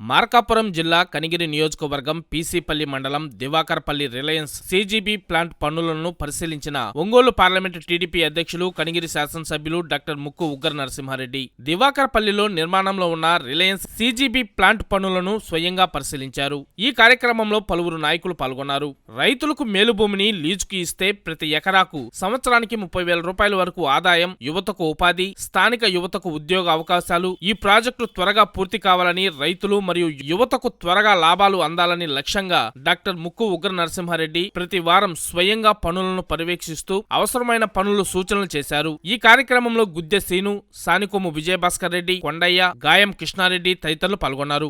మార్కాపురం జిల్లా కనిగిరి నియోజకవర్గం పీసీపల్లి మండలం దివాకర్పల్లి రిలయన్స్ సీజీబీ ప్లాంట్ పనులను పరిశీలించిన ఒంగోలు పార్లమెంటు టీడీపీ అధ్యక్షులు కనిగిరి శాసనసభ్యులు డాక్టర్ ముక్కు ఉగ్ర నరసింహారెడ్డి దివాకర్పల్లిలో నిర్మాణంలో ఉన్న రిలయన్స్ సీజీబీ ప్లాంట్ పనులను స్వయంగా పరిశీలించారు. ఈ కార్యక్రమంలో పలువురు నాయకులు పాల్గొన్నారు. రైతులకు మేలు భూమిని లీజుకు ఇస్తే ప్రతి ఎకరాకు సంవత్సరానికి 30,000 రూపాయల వరకు ఆదాయం, యువతకు ఉపాధి, స్థానిక యువతకు ఉద్యోగ అవకాశాలు, ఈ ప్రాజెక్టు త్వరగా పూర్తి కావాలని, రైతులు మరియు యువతకు త్వరగా లాభాలు అందాలని లక్ష్యంగా డాక్టర్ ముక్కు ఉగ్ర నరసింహారెడ్డి ప్రతి వారం స్వయంగా పనులను పర్యవేక్షిస్తూ అవసరమైన పనులు సూచనలు చేశారు. ఈ కార్యక్రమంలో గుద్దె సీను, సానికొమ్ము విజయభాస్కర్ రెడ్డి, కొండయ్య, గాయం కృష్ణారెడ్డి తదితరులు పాల్గొన్నారు.